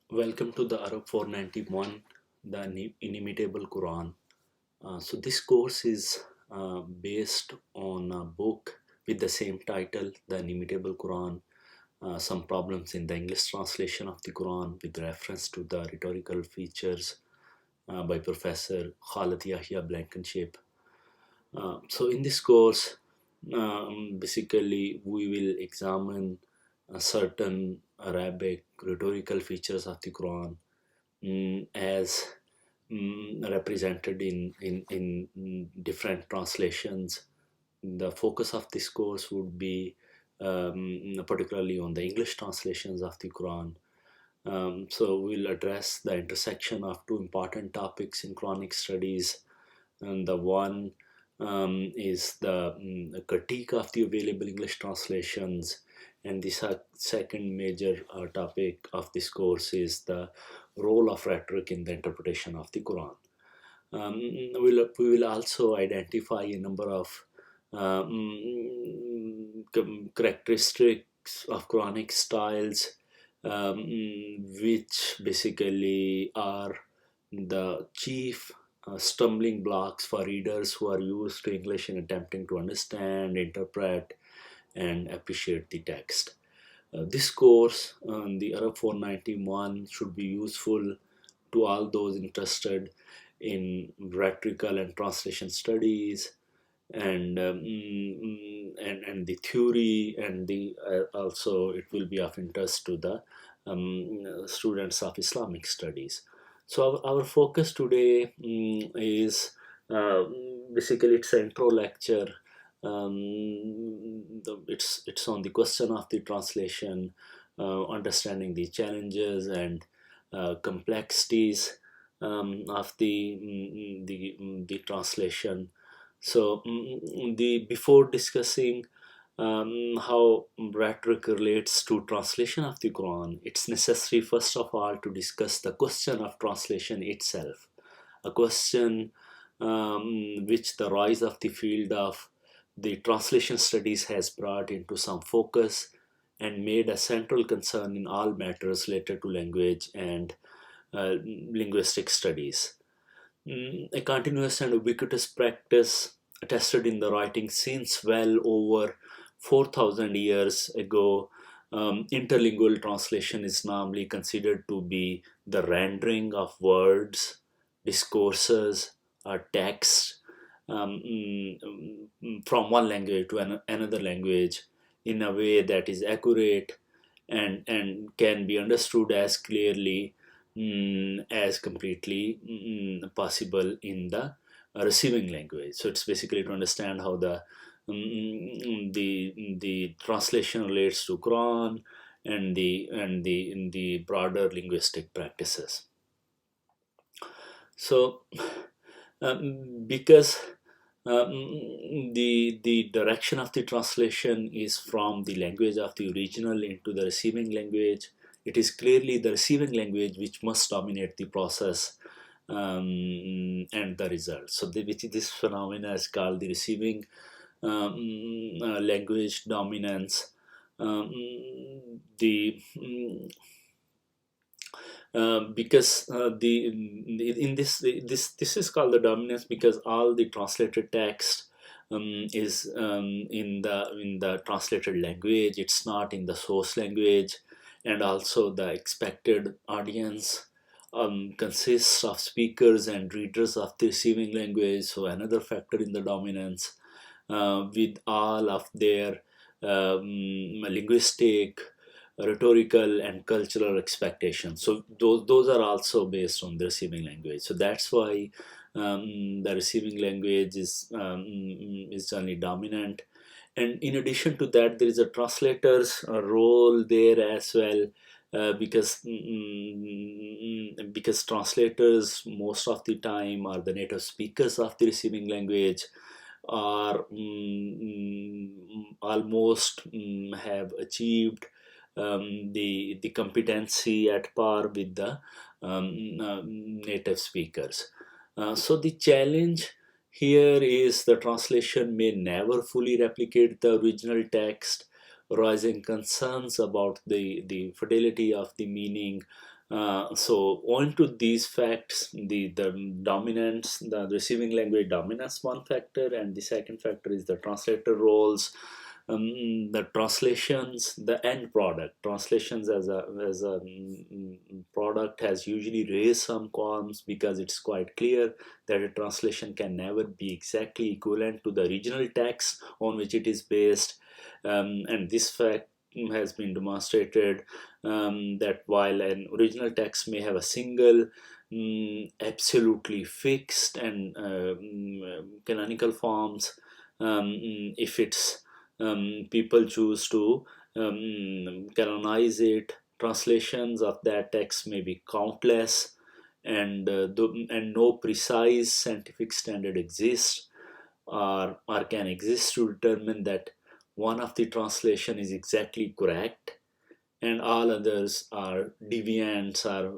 Welcome to the Arab 491, the Inimitable Qur'an. So this course is based on a book with the same title, The Inimitable Qur'an. Some problems in the English translation of the Quran with reference to the rhetorical features by Professor Khalid Yahya Blankenship. So in this course, basically we will examine certain Arabic rhetorical features of the Quran as represented in different translations. The focus of this course would be particularly on the English translations of the Quran. So we'll address the intersection of two important topics in Quranic studies, and the one is the critique of the available English translations, and the second major topic of this course is the role of rhetoric in the interpretation of the Quran. We will also identify a number of characteristics of Quranic styles, which basically are the chief stumbling blocks for readers who are used to English in attempting to understand, interpret, and appreciate the text. This course, the Arab 491, should be useful to all those interested in rhetorical and translation studies, and the theory, and the also it will be of interest to the students of Islamic studies. So our focus today is basically it's an intro lecture. It's on the question of the translation, understanding the challenges and complexities of the translation. So the before discussing how rhetoric relates to translation of the Quran, it's necessary first of all to discuss the question of translation itself, a question which the rise of the field of the translation studies has brought into some focus and made a central concern in all matters related to language and linguistic studies. A continuous and ubiquitous practice attested in the writing since well over 4,000 years ago. Interlingual translation is normally considered to be the rendering of words, discourses, or text from one language to another language in a way that is accurate and can be understood as clearly as completely possible in the receiving language. So it's basically to understand how the translation relates to Quran and the broader linguistic practices. So because the direction of the translation is from the language of the original into the receiving language, it is clearly the receiving language which must dominate the process and the result. So this phenomena is called the receiving language dominance. The because the in this is called the dominance because all the translated text is in the translated language. It's not in the source language, and also the expected audience consists of speakers and readers of the receiving language. So another factor in the dominance, with all of their linguistic, rhetorical, and cultural expectations. So those are also based on the receiving language. So that's why the receiving language is generally dominant. And in addition to that, there is a translator's role there as well, because translators most of the time are the native speakers of the receiving language, or almost have achieved the competency at par with the native speakers. So the challenge here is the translation may never fully replicate the original text, raising concerns about the fidelity of the meaning So owing to these facts, the dominance, the receiving language dominance, one factor, and the second factor is the translator roles, the translations, the end product. Translations as a product has usually raised some qualms because it's quite clear that a translation can never be exactly equivalent to the original text on which it is based, and this fact has been demonstrated, that while an original text may have a single absolutely fixed and canonical forms, if it's people choose to canonize it, translations of that text may be countless, and no precise scientific standard exists or can exist to determine that one of the translation is exactly correct and all others are deviants, are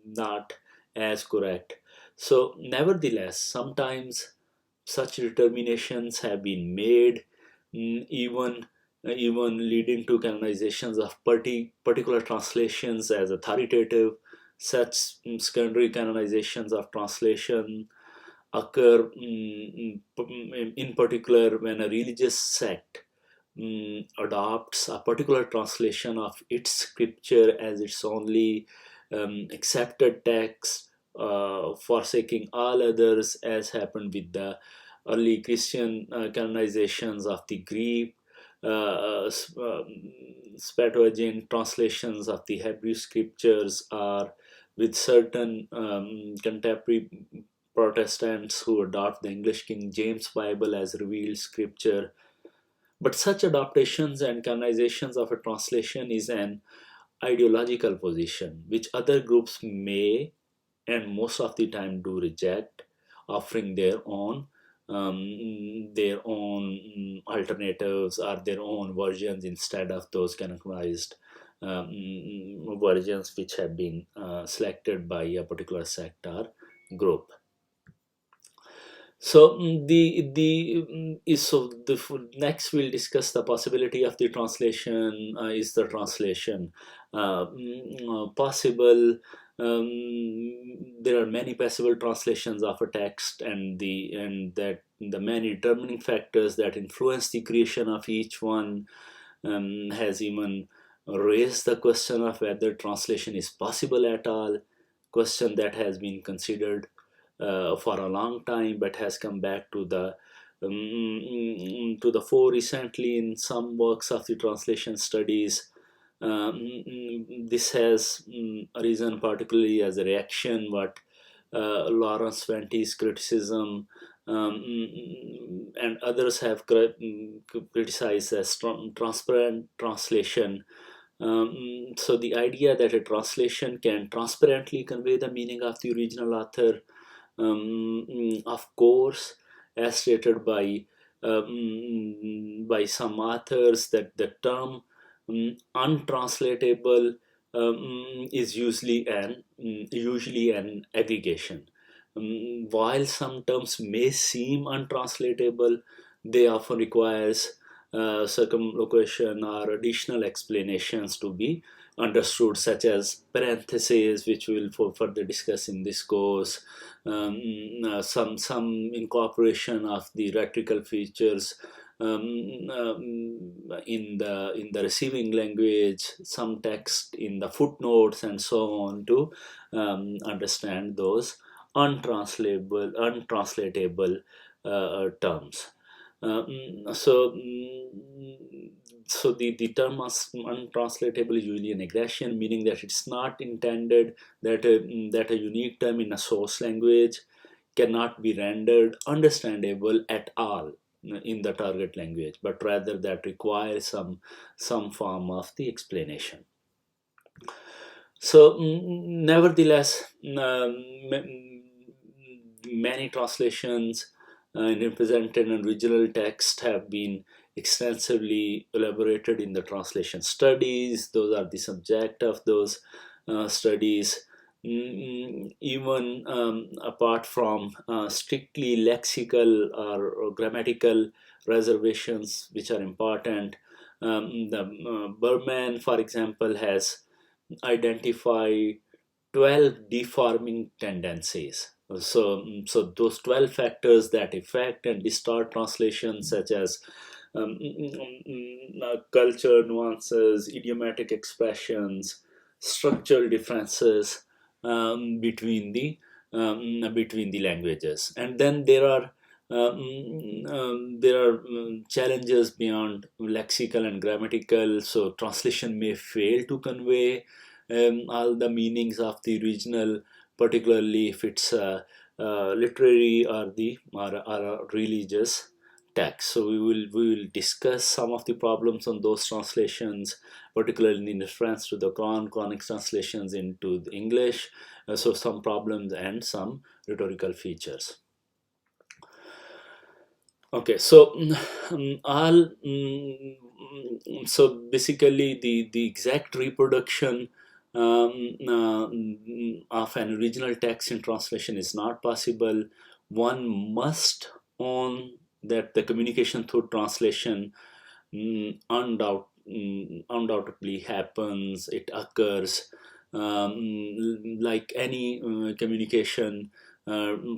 not as correct. So nevertheless, sometimes such determinations have been made, even leading to canonizations of particular translations as authoritative. Such secondary canonizations of translation occur, in particular when a religious sect adopts a particular translation of its scripture as its only accepted text, forsaking all others, as happened with the early Christian canonizations of the Greek, Septuagint translations of the Hebrew scriptures, or with certain contemporary Protestants who adopt the English King James Bible as revealed scripture. But such adaptations and canonizations of a translation is an ideological position which other groups may and most of the time do reject, offering their own alternatives or their own versions instead of those canonized versions which have been selected by a particular sect or group. So next we'll discuss the possibility of the translation. Is the translation possible? There are many possible translations of a text, and that the many determining factors that influence the creation of each one has even raised the question of whether translation is possible at all. Question that has been considered for a long time, but has come back to the fore recently in some works of the translation studies. This has arisen particularly as a reaction what Lawrence Vente's criticism, and others have criticized as transparent translation. So the idea that a translation can transparently convey the meaning of the original author, of course, as stated by some authors, that the term untranslatable is usually an aggregation. While some terms may seem untranslatable, they often requires circumlocution or additional explanations to be understood, such as parentheses, which we will further discuss in this course, some incorporation of the rhetorical features in the receiving language, some text in the footnotes, and so on, to understand those untranslatable terms. So the term untranslatable is usually an aggression, meaning that it's not intended that a unique term in a source language cannot be rendered understandable at all in the target language, but rather that requires some form of the explanation. So nevertheless, many translations represented in original text have been extensively elaborated in the translation studies. Those are the subject of those studies. Even apart from strictly lexical or grammatical reservations, which are important, the Berman, for example, has identify 12 deforming tendencies. So those 12 factors that affect and distort translation, such as culture, nuances, idiomatic expressions, structural differences between the languages. And then there are challenges beyond lexical and grammatical. So translation may fail to convey all the meanings of the original, particularly if it's literary or a religious text. So we will discuss some of the problems on those translations, particularly in reference to the Quranic translations into the English. So some problems and some rhetorical features. Okay, so so basically the exact reproduction of an original text in translation is not possible. One must own that the communication through translation undoubtedly happens. It occurs like any communication.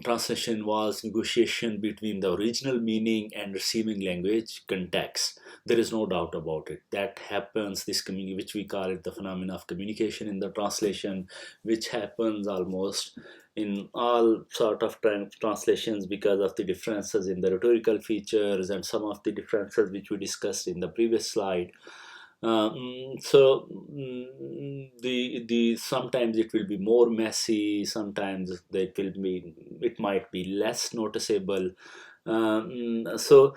Translation involves negotiation between the original meaning and receiving language context. There is no doubt about it. That happens, which we call it the phenomena of communication in the translation, which happens almost in all sort of translations because of the differences in the rhetorical features and some of the differences which we discussed in the previous slide. The sometimes it will be more messy, sometimes it might be less noticeable. So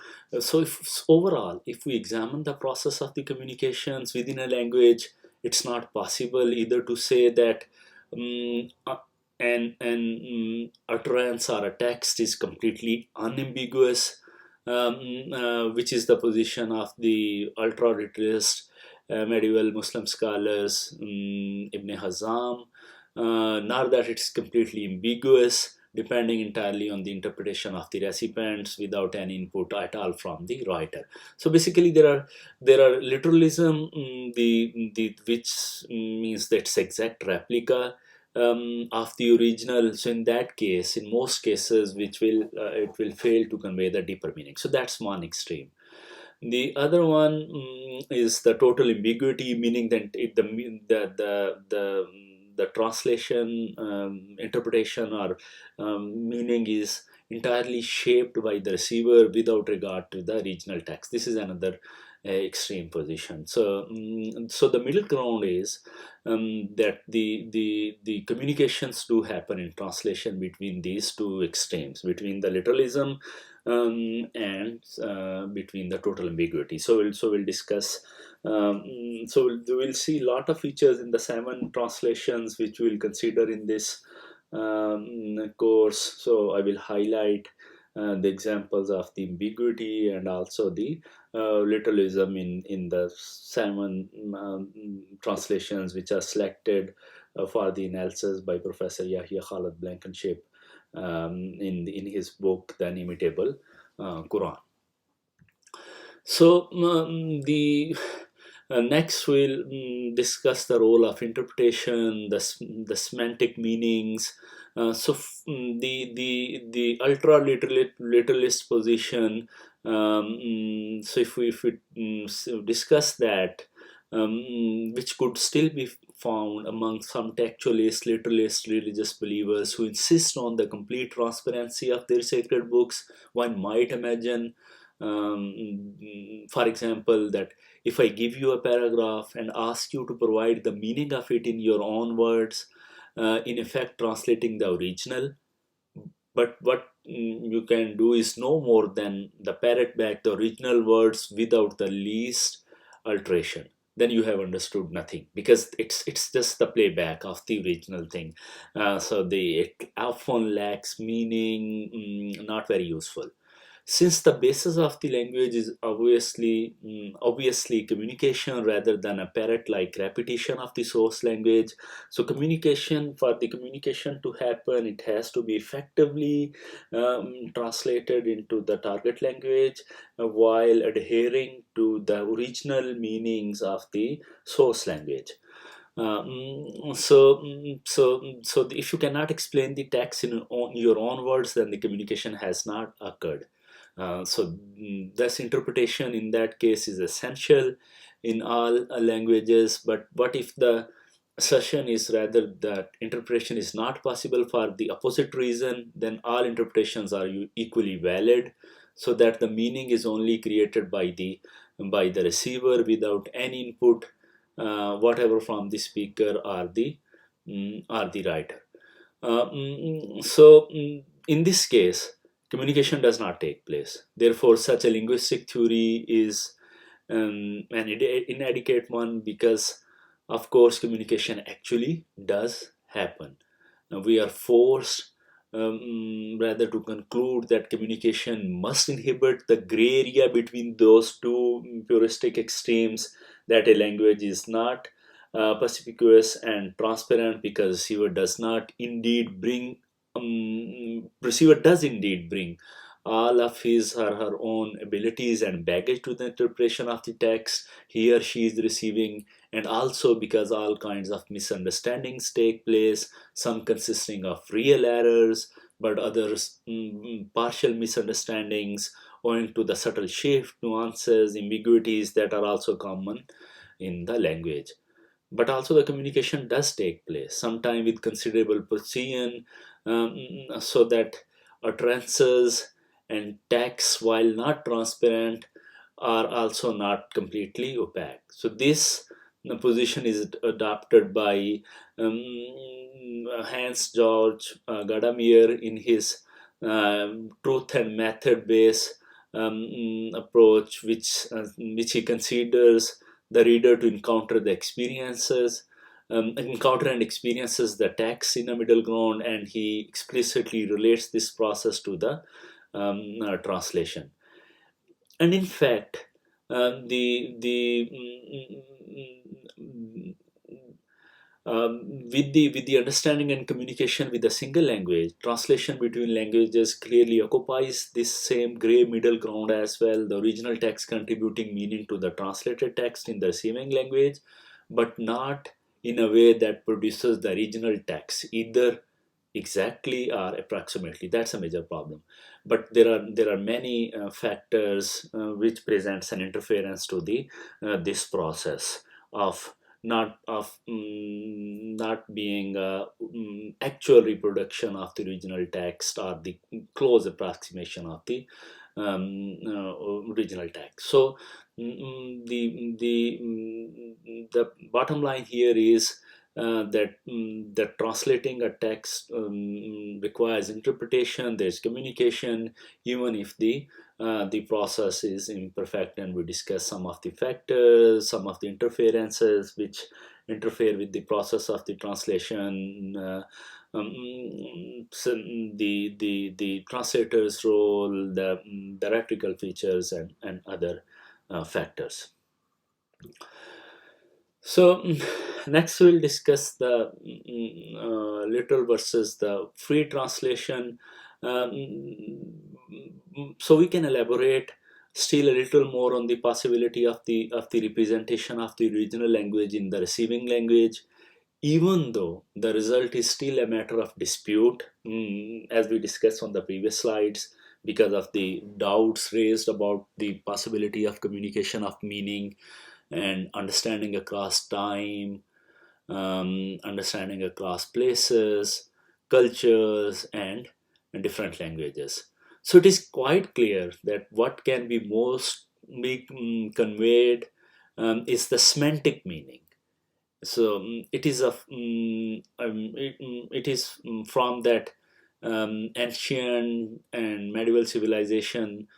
overall, if we examine the process of the communications within a language, it's not possible either to say that an utterance or a text is completely unambiguous, which is the position of the ultra-literalist medieval Muslim scholars, Ibn Hazm, nor that it's completely ambiguous, depending entirely on the interpretation of the recipients without any input at all from the writer. So basically, there are literalism, the which means that's exact replica of the original. So in that case, in most cases, which will it will fail to convey the deeper meaning. So that's one extreme. The other one is the total ambiguity, meaning that the translation, interpretation, or meaning is entirely shaped by the receiver without regard to the original text. This is another extreme position. So the middle ground is that the communications do happen in translation between these two extremes, between the literalism and between the total ambiguity. So we'll discuss. We'll see a lot of features in the 7 translations which we'll consider in this course. So I will highlight the examples of the ambiguity and also the literalism in the 7 translations which are selected for the analysis by Professor Yahya Khalid Blankenship in his book, The Inimitable Qur'ān. So the next we'll discuss the role of interpretation, the semantic meanings. The ultra literalist position. So if we discuss that, which could still be found among some textualists, literalists, religious believers who insist on the complete transparency of their sacred books. One might imagine, for example, that if I give you a paragraph and ask you to provide the meaning of it in your own words, in effect translating the original, but what you can do is no more than the parrot back the original words without the least alteration, then you have understood nothing, because it's just the playback of the original thing. It often lacks meaning, not very useful. Since the basis of the language is obviously communication rather than a parrot-like repetition of the source language, so for the communication to happen, it has to be effectively translated into the target language while adhering to the original meanings of the source language. So if you cannot explain the text in your own words, then the communication has not occurred. Thus interpretation in that case is essential in all languages. But what if the assertion is rather that interpretation is not possible for the opposite reason? Then all interpretations are equally valid, so that the meaning is only created by the receiver without any input whatever from the speaker or the writer. In this case, communication does not take place. Therefore, such a linguistic theory is an inadequate one, because, of course, communication actually does happen. We are forced rather to conclude that communication must inhibit the gray area between those two puristic extremes, that a language is not perspicuous and transparent because receiver does indeed bring all of his or her own abilities and baggage to the interpretation of the text he or she is receiving, and also because all kinds of misunderstandings take place, some consisting of real errors, but others partial misunderstandings owing to the subtle shift, nuances, ambiguities that are also common in the language. But also the communication does take place, sometimes with considerable precision, so that utterances and text, while not transparent, are also not completely opaque. So this position is adopted by Hans Georg Gadamer in his truth and method based approach, which he considers the reader to encounter and experiences the text in a middle ground, and he explicitly relates this process to the translation. And in fact, the with the understanding and communication with a single language, translation between languages clearly occupies this same gray middle ground as well. The original text contributing meaning to the translated text in the receiving language, but not in a way that produces the original text either exactly or approximately. That's a major problem. But there are many factors which presents an interference to the this process of not being actual reproduction of the original text or the close approximation of the original text. So the bottom line here is that translating a text requires interpretation. There's communication, even if the process is imperfect, and we discuss some of the factors, some of the interferences which interfere with the process of the translation. So the translator's role, the rhetorical features, and other factors. So next we'll discuss the literal versus the free translation. So we can elaborate still a little more on the possibility of the representation of the original language in the receiving language, even though the result is still a matter of dispute, as we discussed on the previous slides, because of the doubts raised about the possibility of communication of meaning and understanding across time, understanding across places, cultures, and different languages. So it is quite clear that what can be most be conveyed is the semantic meaning. So it is from that ancient and medieval civilization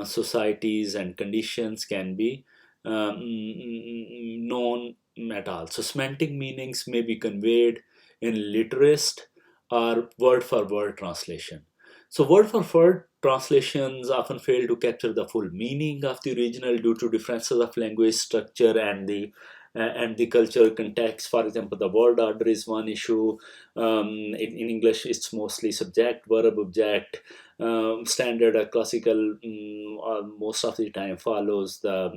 societies and conditions can be known at all. So semantic meanings may be conveyed in literist or word for word translation. So word for word translations often fail to capture the full meaning of the original due to differences of language structure and the cultural context. For example, the word order is one issue. In English, it's mostly subject, verb, object. Standard classical most of the time follows the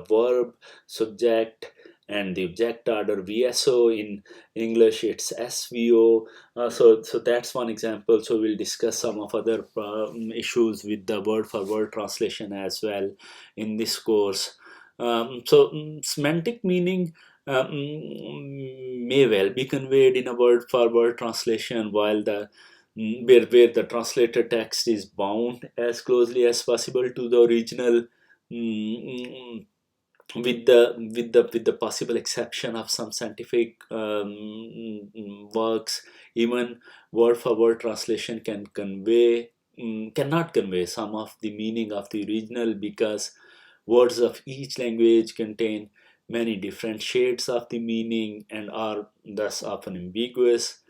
verb, subject, and the object order VSO. In English it's SVO. So that's one example. So we'll discuss some of other issues with the word for word translation as well in this course. Semantic meaning may well be conveyed in a word for word translation, while where the translated text is bound as closely as possible to the original, mm, with the possible exception of some scientific works. Even word for word translation cannot convey some of the meaning of the original, because words of each language contain many different shades of the meaning and are thus often ambiguous.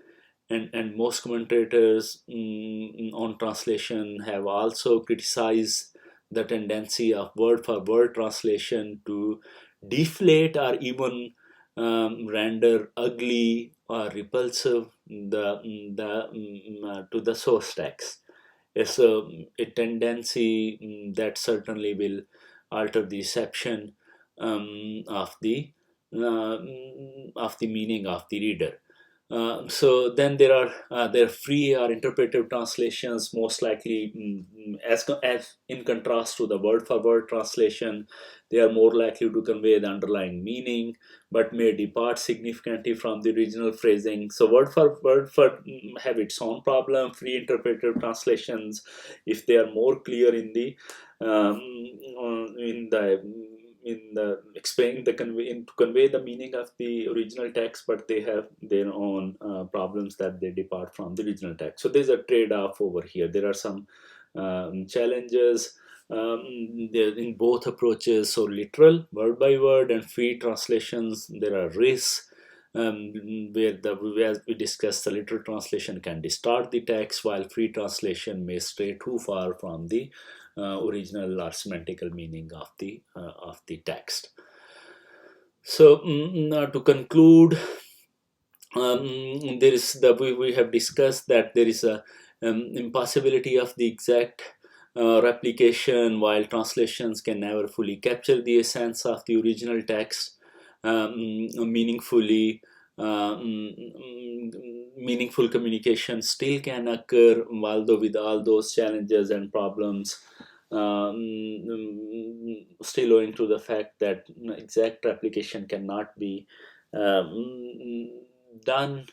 And most commentators on translation have also criticized the tendency of word for word translation to deflate or even render ugly or repulsive to the source text. It's a tendency that certainly will alter the reception of the meaning of the reader. So then there are free or interpretive translations, most likely, as in contrast to the word for word translation. They are more likely to convey the underlying meaning, but may depart significantly from the original phrasing. So word for have its own problem. Free interpretive translations, if they are more clear in the in the explaining the to convey the meaning of the original text, but they have their own problems that they depart from the original text. So there's a trade-off over here. There are some challenges there in both approaches. So literal, word by word, and free translations, there are risks. As we discussed, the literal translation can distort the text, while free translation may stray too far from the original or semantical meaning of the text. So to conclude, there is we have discussed that there is a impossibility of the exact replication, while translations can never fully capture the essence of the original text meaningfully. Meaningful communication still can occur, although with all those challenges and problems, still owing to the fact that exact replication cannot be done.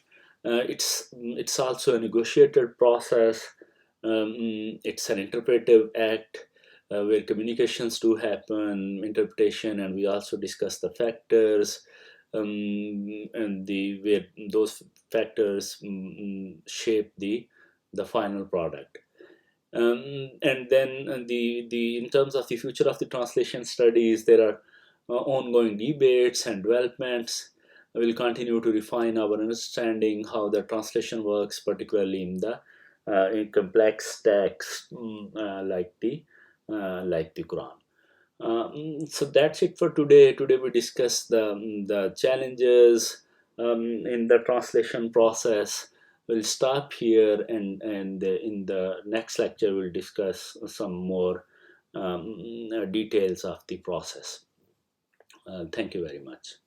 It's also a negotiated process. It's an interpretive act where communications do happen, interpretation, and we also discuss the factors, and where those factors shape the final product. And then the in terms of the future of the translation studies, there are ongoing debates and developments. We'll continue to refine our understanding how the translation works, particularly in complex texts like the Quran. So that's it for today. Today we discussed the challenges in the translation process. We'll stop here, and in the next lecture we'll discuss some more details of the process. Thank you very much.